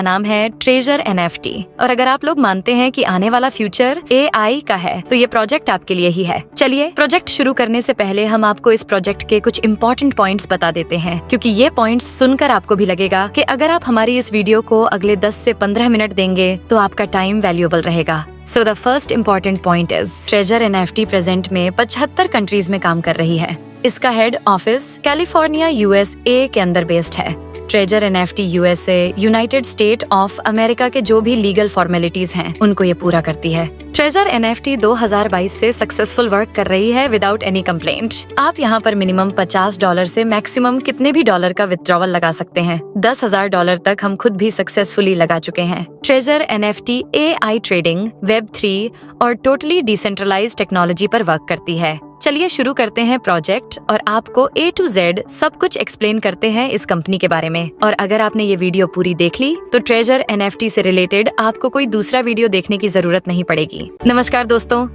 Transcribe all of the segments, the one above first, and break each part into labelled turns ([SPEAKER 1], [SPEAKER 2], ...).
[SPEAKER 1] नाम है treasure NFT। और अगर आप लोग मानते हैं कि आने वाला फ्यूचर AI का है तो ये प्रोजेक्ट आपके लिए ही है। चलिए प्रोजेक्ट शुरू करने से पहले हम आपको इस प्रोजेक्ट के कुछ इम्पोर्टेंट पॉइंट्स बता देते हैं, क्योंकि ये पॉइंट्स सुनकर आपको भी लगेगा कि अगर आप हमारी इस वीडियो को अगले 10 से 15 मिनट देंगे तो आपका टाइम वैल्यूएबल रहेगा। So the first important point is treasure NFT present में 75 कंट्रीज में काम कर रही है। इसका हेड ऑफिस कैलिफोर्निया USA के अंदर बेस्ड है। Treasure NFT USA United state of America के जो भी लीगल फॉर्मेलिटीज हैं उनको ये पूरा करती है। ट्रेजर NFT 2022 से सक्सेसफुल वर्क कर रही है विदाउट एनी कंप्लेंट। आप यहाँ पर मिनिमम $50 से मैक्सिमम कितने भी डॉलर का विथड्रॉवल लगा सकते हैं। $10,000 तक हम खुद भी सक्सेसफुली लगा चुके हैं। Treasure NFT AI trading, Web3 और टोटली डिसेंट्रलाइज्ड टेक्नोलॉजी पर वर्क करती है। चलिए शुरू करते हैं प्रोजेक्ट और आपको A to Z सब कुछ एक्सप्लेन करते हैं इस कंपनी के बारे में। और अगर आपने ये वीडियो पूरी देख ली तो ट्रेजर NFT से रिलेटेड आपको कोई दूसरा वीडियो देखने की जरूरत नहीं पड़ेगी। नमस्कार दोस्तों,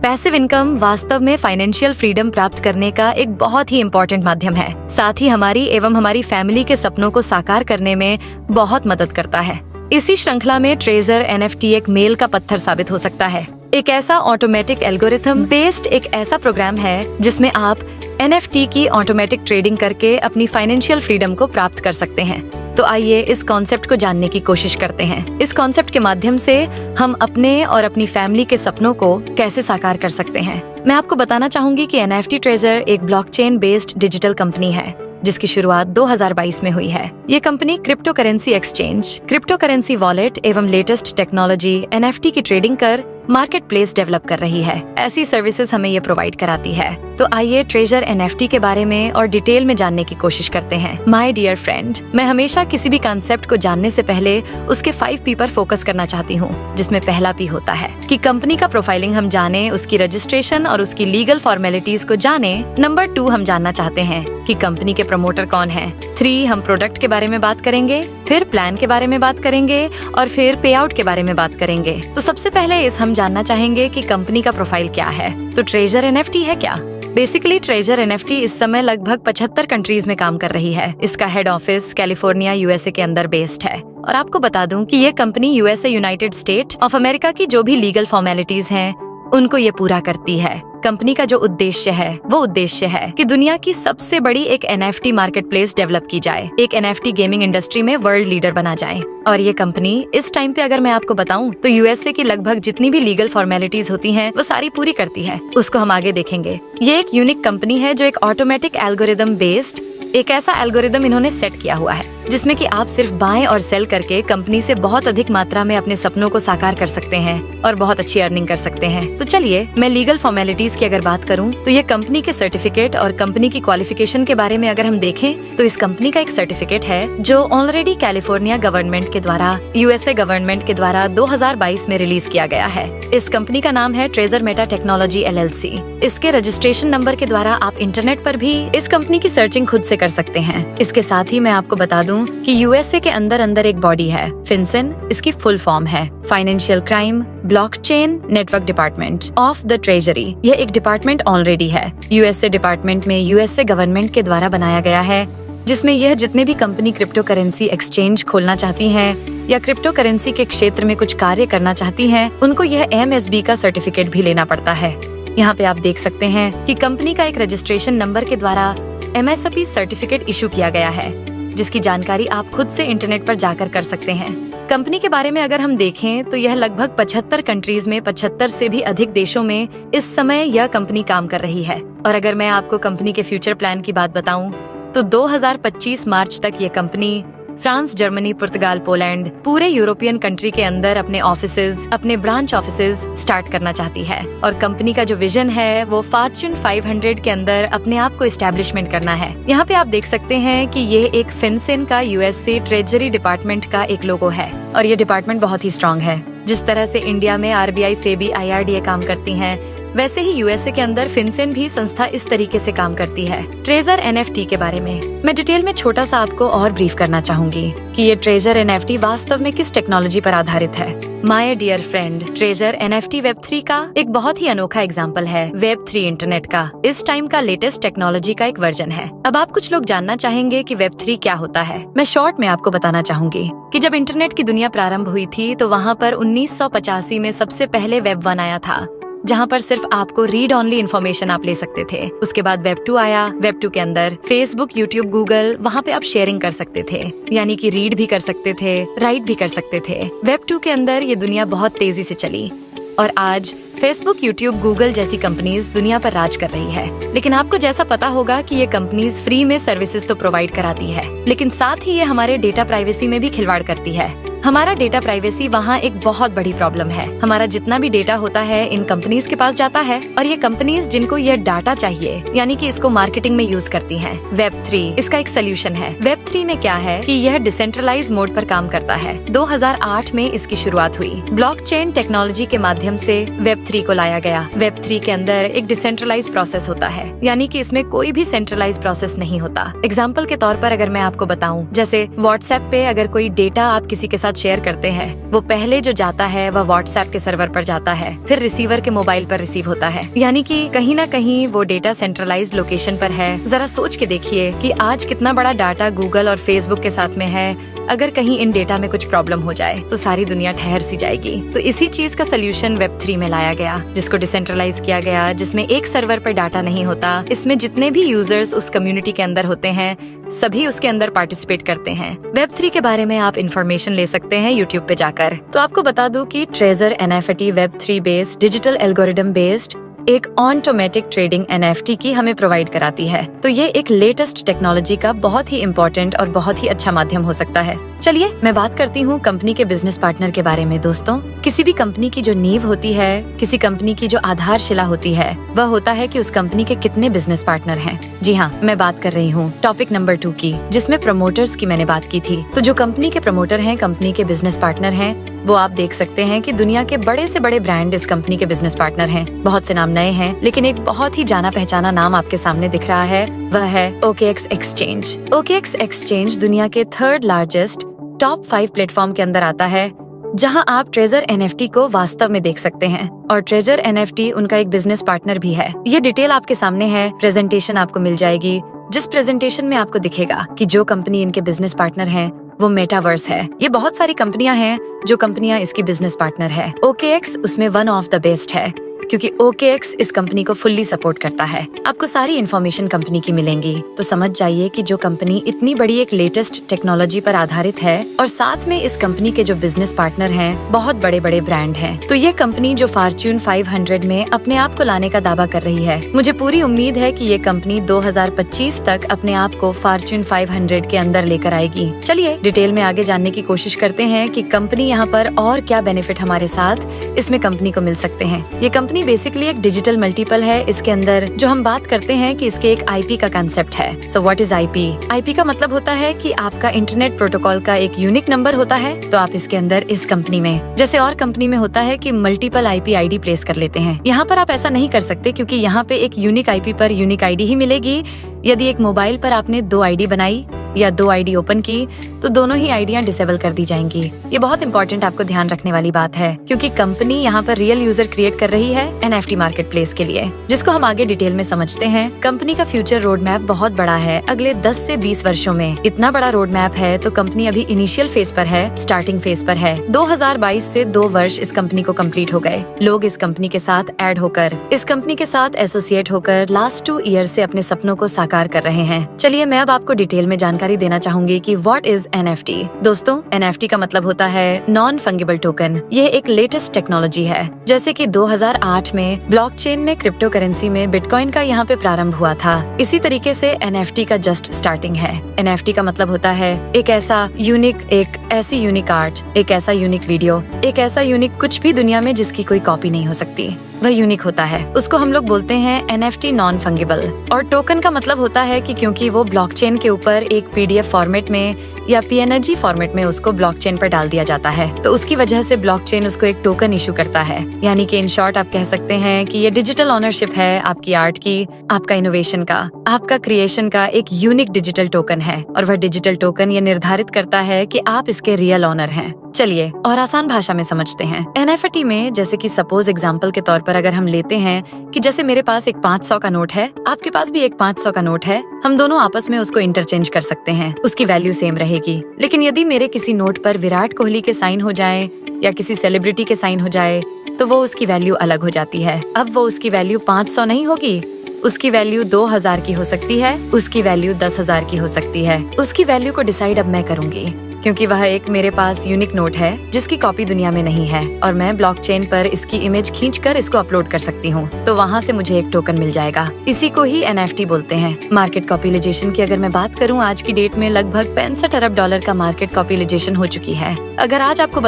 [SPEAKER 1] पैसिव इनकम वास्तव में फाइनेंशियल फ्रीडम प्राप्त करने का एक बहुत ही इम्पोर्टेंट माध्यम है। साथ ही हमारी एवं हमारी फैमिली के सपनों को साकार करने में बहुत मदद करता है। इसी श्रृंखला में ट्रेजर NFT एक मेल का पत्थर साबित हो सकता है। एक ऐसा ऑटोमेटिक एल्गोरिथम बेस्ड एक ऐसा प्रोग्राम है जिसमें आप NFT की ऑटोमेटिक ट्रेडिंग करके अपनी फाइनेंशियल फ्रीडम को प्राप्त कर सकते हैं। तो आइए इस कॉन्सेप्ट को जानने की कोशिश करते हैं। इस कॉन्सेप्ट के माध्यम से हम अपने और अपनी फैमिली के सपनों को कैसे साकार कर सकते हैं। मैं आपको बताना चाहूंगी कि NFT ट्रेजर एक ब्लॉकचेन बेस्ड डिजिटल कंपनी है जिसकी शुरुआत 2022 में हुई है। ये company crypto currency exchange, crypto currency wallet एवं लेटेस्ट टेक्नोलॉजी NFT की ट्रेडिंग कर मार्केट प्लेस डेवलप कर रही है। ऐसी सर्विसेज हमें ये प्रोवाइड कराती है। तो आइए ट्रेजर NFT के बारे में और डिटेल में जानने की कोशिश करते हैं। माय डियर फ्रेंड, मैं हमेशा किसी भी कॉन्सेप्ट को जानने से पहले उसके 5 P पर फोकस करना चाहती हूँ, जिसमें पहला P होता है कि कंपनी का प्रोफाइलिंग हम जाने, उसकी रजिस्ट्रेशन और उसकी लीगल फॉर्मेलिटीज को जाने। नंबर 2 हम जानना चाहते हैं कि कंपनी के प्रमोटर कौन है। 3 हम प्रोडक्ट के बारे में बात करेंगे, फिर प्लान के बारे में बात करेंगे और फिर पे आउट के बारे में बात करेंगे। तो सबसे पहले हम जानना चाहेंगे कि कंपनी का प्रोफाइल क्या है। तो ट्रेजर NFT है क्या? बेसिकली ट्रेजर NFT इस समय लगभग 75 कंट्रीज में काम कर रही है। इसका हेड ऑफिस कैलिफोर्निया USA के अंदर बेस्ड है। और आपको बता दूं कि ये company USA United state of America की जो भी लीगल फॉर्मेलिटीज हैं उनको ये पूरा करती है। कंपनी का जो उद्देश्य है वो उद्देश्य है कि दुनिया की सबसे बड़ी एक NFT मार्केट प्लेस डेवलप की जाए, एक NFT गेमिंग इंडस्ट्री में वर्ल्ड लीडर बना जाए। और ये कंपनी इस टाइम पे अगर मैं आपको बताऊं तो USA की लगभग जितनी भी लीगल फॉर्मेलिटीज होती हैं वो सारी पूरी करती है। उसको हम आगे देखेंगे। ये एक यूनिक कंपनी है जो एक ऑटोमेटिक एल्गोरिदम बेस्ड एक ऐसा एल्गोरिदम इन्होंने सेट किया हुआ है जिसमें कि आप सिर्फ बाय और सेल करके कंपनी से बहुत अधिक मात्रा में अपने सपनों को साकार कर सकते हैं और बहुत अच्छी अर्निंग कर सकते हैं। तो चलिए मैं लीगल फॉर्मेलिटीज की अगर बात करूं तो ये कंपनी के सर्टिफिकेट और कंपनी की क्वालिफिकेशन के बारे में अगर हम देखें तो इस कंपनी का एक सर्टिफिकेट है जो ऑलरेडी कैलिफोर्निया गवर्नमेंट के द्वारा USA गवर्नमेंट के द्वारा 2022 में रिलीज किया गया है। इस कंपनी का नाम है ट्रेजर मेटा टेक्नोलॉजी LLC। इसके रजिस्ट्रेशन नंबर के द्वारा आप इंटरनेट पर भी इस कंपनी की सर्चिंग खुद से कर सकते हैं। इसके साथ ही मैं आपको बता दूं कि USA के अंदर एक बॉडी है FinCEN। इसकी फुल फॉर्म है financial crime blockchain network department of the treasury. यह एक डिपार्टमेंट ऑलरेडी है USA डिपार्टमेंट में USA गवर्नमेंट के द्वारा बनाया गया है, जिसमें यह जितने भी कंपनी क्रिप्टो करेंसी एक्सचेंज खोलना चाहती हैं या क्रिप्टो करेंसी के क्षेत्र में कुछ कार्य करना चाहती हैं उनको यह MSB का सर्टिफिकेट भी लेना पड़ता है। यहाँ पे आप देख सकते हैं कि कंपनी का एक रजिस्ट्रेशन नंबर के द्वारा MSB सर्टिफिकेट इशू किया गया है, जिसकी जानकारी आप खुद से इंटरनेट पर जाकर कर सकते हैं। कंपनी के बारे में अगर हम देखें तो यह लगभग 75 कंट्रीज में 75 से भी अधिक देशों में इस समय यह कंपनी काम कर रही है। और अगर मैं आपको कंपनी के फ्यूचर प्लान की बात बताऊं तो 2025 मार्च तक ये कंपनी फ्रांस, जर्मनी, पुर्तगाल, पोलैंड पूरे यूरोपियन कंट्री के अंदर अपने ऑफिसेज, अपने ब्रांच ऑफिसेज स्टार्ट करना चाहती है। और कंपनी का जो विजन है वो फॉर्च्यून 500 के अंदर अपने आप को एस्टेब्लिशमेंट करना है। यहाँ पे आप देख सकते हैं कि ये एक FinCEN का USA ट्रेजरी डिपार्टमेंट का एक लोगो है और ये डिपार्टमेंट बहुत ही स्ट्रॉन्ग है। जिस तरह से इंडिया में RBI, SEBI, IRDA काम करती हैं, वैसे ही यूएसए के अंदर फिनसेन भी संस्था इस तरीके से काम करती है। ट्रेजर एनएफटी के बारे में मैं डिटेल में छोटा सा आपको और ब्रीफ करना चाहूंगी कि ये ट्रेजर एनएफटी वास्तव में किस टेक्नोलॉजी पर आधारित है। My dear friend, treasure NFT वेब3 का एक बहुत ही अनोखा एग्जाम्पल है। वेब3 इंटरनेट का इस टाइम का लेटेस्ट टेक्नोलॉजी का एक वर्जन है। अब आप कुछ लोग जानना चाहेंगे कि वेब3 क्या होता है। मैं शॉर्ट में आपको बताना चाहूंगी कि जब इंटरनेट की दुनिया प्रारंभ हुई थी तो वहाँ पर 1985 में सबसे पहले वेब 1 आया था, जहाँ पर सिर्फ आपको रीड ऑनली इन्फॉर्मेशन आप ले सकते थे। उसके बाद वेब 2 आया। वेब 2 के अंदर फेसबुक, यूट्यूब, गूगल, वहाँ पे आप शेयरिंग कर सकते थे, यानी कि रीड भी कर सकते थे, राइट भी कर सकते थे। वेब 2 के अंदर ये दुनिया बहुत तेजी से चली और आज फेसबुक, यूट्यूब, गूगल जैसी कंपनीज दुनिया पर राज कर रही है। लेकिन आपको जैसा पता होगा कि ये कंपनीज फ्री में सर्विसेज तो प्रोवाइड कराती है, लेकिन साथ ही ये हमारे डेटा प्राइवेसी में भी खिलवाड़ करती है। हमारा डेटा प्राइवेसी वहाँ एक बहुत बड़ी प्रॉब्लम है। हमारा जितना भी डेटा होता है इन कंपनीज के पास जाता है और ये कंपनीज जिनको ये डाटा चाहिए यानी कि इसको मार्केटिंग में यूज करती हैं। वेब 3 इसका एक सोल्यूशन है। वेब 3 में क्या है कि यह डिसेंट्रलाइज मोड पर काम करता है। 2008 में इसकी शुरुआत हुई। ब्लॉकचेन टेक्नोलॉजी के माध्यम से वेब 3 को लाया गया। वेब 3 के अंदर एक डिसेंट्रलाइज प्रोसेस होता है, यानी कि इसमें कोई भी सेंट्रलाइज प्रोसेस नहीं होता। एग्जाम्पल के तौर पर अगर मैं आपको बताऊं, जैसे व्हाट्सएप पे अगर कोई डेटा आप किसी के साथ शेयर करते हैं, वो पहले जो जाता है वह व्हाट्सएप के सर्वर पर जाता है, फिर रिसीवर के मोबाइल पर रिसीव होता है, यानी कि कहीं ना कहीं वो डेटा सेंट्रलाइज्ड लोकेशन पर है। जरा सोच के देखिए कि आज कितना बड़ा डाटा गूगल और फेसबुक के साथ में है। अगर कहीं इन डेटा में कुछ प्रॉब्लम हो जाए तो सारी दुनिया ठहर सी जाएगी। तो इसी चीज का सोल्यूशन वेब 3 में लाया गया, जिसको डिसेंट्रलाइज किया गया, जिसमें एक सर्वर पर डाटा नहीं होता। इसमें जितने भी यूजर्स उस कम्युनिटी के अंदर होते हैं सभी उसके अंदर पार्टिसिपेट करते हैं। वेब 3 के बारे में आप इन्फॉर्मेशन ले सकते हैं यूट्यूब पे जाकर। तो आपको बता दूं कि treasure NFT web 3 based digital algorithm based एक ऑटोमेटिक ट्रेडिंग एनएफटी की हमें प्रोवाइड कराती है। तो ये एक लेटेस्ट टेक्नोलॉजी का बहुत ही इम्पोर्टेंट और बहुत ही अच्छा माध्यम हो सकता है। चलिए मैं बात करती हूँ कंपनी के बिजनेस पार्टनर के बारे में। दोस्तों, किसी भी कंपनी की जो नींव होती है, किसी कंपनी की जो आधारशिला होती है, वह होता है कि उस कंपनी के कितने बिजनेस पार्टनर हैं। जी हाँ, मैं बात कर रही हूँ टॉपिक नंबर 2 की, जिसमें प्रमोटर्स की मैंने बात की थी। तो जो कंपनी के प्रमोटर हैं, कंपनी के बिजनेस पार्टनर हैं, वो आप देख सकते हैं कि दुनिया के बड़े से बड़े ब्रांड इस कंपनी के बिजनेस पार्टनर हैं। बहुत से नाम नए हैं, लेकिन एक बहुत ही जाना पहचाना नाम आपके सामने दिख रहा है, वह है OKX एक्सचेंज। OKX एक्सचेंज दुनिया के 3rd लार्जेस्ट टॉप 5 प्लेटफॉर्म के अंदर आता है, जहां आप ट्रेजर एनएफटी को वास्तव में देख सकते हैं। और ट्रेजर एनएफटी उनका एक बिजनेस पार्टनर भी है। ये डिटेल आपके सामने है, प्रेजेंटेशन आपको मिल जाएगी, जिस प्रेजेंटेशन में आपको दिखेगा कि जो कंपनी इनके बिजनेस पार्टनर है वो मेटावर्स है। ये बहुत सारी कंपनियां हैं जो कंपनियां इसकी बिजनेस पार्टनर है। OKX उसमें वन ऑफ द बेस्ट है, क्योंकि OKX इस कंपनी को फुल्ली सपोर्ट करता है। आपको सारी इन्फॉर्मेशन कंपनी की मिलेंगी, तो समझ जाइए कि जो कंपनी इतनी बड़ी एक लेटेस्ट टेक्नोलॉजी पर आधारित है और साथ में इस कंपनी के जो बिजनेस पार्टनर हैं बहुत बड़े बड़े ब्रांड हैं। तो ये कंपनी जो फॉर्च्यून 500 में अपने आप को लाने का दावा कर रही है, मुझे पूरी उम्मीद है कि ये कंपनी 2025 तक अपने आप को फॉर्च्यून 500 के अंदर लेकर आएगी। चलिए डिटेल में आगे जानने की कोशिश करते हैं कि कंपनी यहाँ पर और क्या बेनिफिट हमारे साथ इसमें कंपनी को मिल सकते हैं। ये कंपनी बेसिकली एक डिजिटल मल्टीपल है। इसके अंदर जो हम बात करते हैं कि इसके एक आईपी का कंसेप्ट है। So what is IP? IP का मतलब होता है कि आपका इंटरनेट प्रोटोकॉल का एक यूनिक नंबर होता है। तो आप इसके अंदर इस कंपनी में, जैसे और कंपनी में होता है कि मल्टीपल आईपी आईडी प्लेस कर लेते हैं, यहाँ पर आप ऐसा नहीं कर सकते, क्योंकि यहाँ पे एक यूनिक आईपी पर यूनिक आईडी ही मिलेगी। यदि एक मोबाइल पर आपने 2 आईडी बनाई या 2 आईडी ओपन की तो दोनों ही आईडियां डिसेबल कर दी जाएंगी। ये बहुत इंपॉर्टेंट आपको ध्यान रखने वाली बात है, क्योंकि कंपनी यहाँ पर रियल यूजर क्रिएट कर रही है एनएफटी मार्केट प्लेस के लिए, जिसको हम आगे डिटेल में समझते हैं। कंपनी का फ्यूचर रोड मैप बहुत बड़ा है। अगले 10 से 20 वर्षों में इतना बड़ा रोड मैप है, तो कंपनी अभी इनिशियल फेज पर है, स्टार्टिंग फेज पर है। 2022 से 2 वर्ष इस कंपनी को कंप्लीट हो गए। लोग इस कंपनी के साथ ऐड होकर, इस कंपनी के साथ एसोसिएट होकर लास्ट 2 ईयर से अपने सपनों को साकार कर रहे हैं। चलिए मैं अब आपको डिटेल में जानकारी देना चाहूंगी कि व्हाट इज एनएफटी। दोस्तों, एनएफटी का मतलब होता है नॉन फंगिबल टोकन। यह एक लेटेस्ट टेक्नोलॉजी है। जैसे कि 2008 में ब्लॉकचेन में क्रिप्टो करेंसी में बिटकॉइन का यहाँ पे प्रारंभ हुआ था, इसी तरीके से एनएफटी का जस्ट स्टार्टिंग है। एनएफटी का मतलब होता है एक ऐसा यूनिक, एक ऐसी यूनिक आर्ट, एक ऐसा यूनिक वीडियो, एक ऐसा यूनिक कुछ भी दुनिया में जिसकी कोई कॉपी नहीं हो सकती। वह यूनिक होता है। उसको हम लोग बोलते हैं NFT नॉन फंगिबल। और टोकन का मतलब होता है कि क्योंकि वो ब्लॉकचेन के ऊपर एक PDF फॉर्मेट में या PNG फॉर्मेट में उसको ब्लॉकचेन पर डाल दिया जाता है, तो उसकी वजह से ब्लॉकचेन उसको एक टोकन इशू करता है। यानी कि इन शॉर्ट आप कह सकते हैं कि ये डिजिटल ऑनरशिप है आपकी आर्ट की, आपका इनोवेशन का, आपका क्रिएशन का एक यूनिक डिजिटल टोकन है। और वह डिजिटल टोकन ये निर्धारित करता है कि आप इसके रियल ऑनर हैं। चलिए और आसान भाषा में समझते हैं। NFT में जैसे कि सपोज एग्जांपल के तौर पर अगर हम लेते हैं कि जैसे मेरे पास एक 500 का नोट है, आपके पास भी एक 500 का नोट है, हम दोनों आपस में उसको इंटरचेंज कर सकते हैं, उसकी वैल्यू सेम रहेगी। लेकिन यदि मेरे किसी नोट पर विराट कोहली के साइन हो जाए या किसी सेलिब्रिटी के साइन हो जाए तो वो उसकी वैल्यू अलग हो जाती है। अब वो उसकी वैल्यू 500 नहीं होगी, उसकी वैल्यू 2000 की हो सकती है, उसकी वैल्यू 10,000 की हो सकती है। उसकी वैल्यू को डिसाइड अब मैं करूंगी, क्योंकि वह एक मेरे पास यूनिक नोट है जिसकी कॉपी दुनिया में नहीं है और मैं ब्लॉकचेन पर इसकी इमेज खींचकर इसको अपलोड कर सकती हूँ, तो वहाँ से मुझे एक टोकन मिल जाएगा। इसी को ही NFT बोलते हैं। मार्केट कैपिटलाइजेशन की अगर मैं बात करूँ, आज की डेट में लगभग $65 अरब का मार्केट कैपिटलाइजेशन हो चुकी है। अगर आज आपको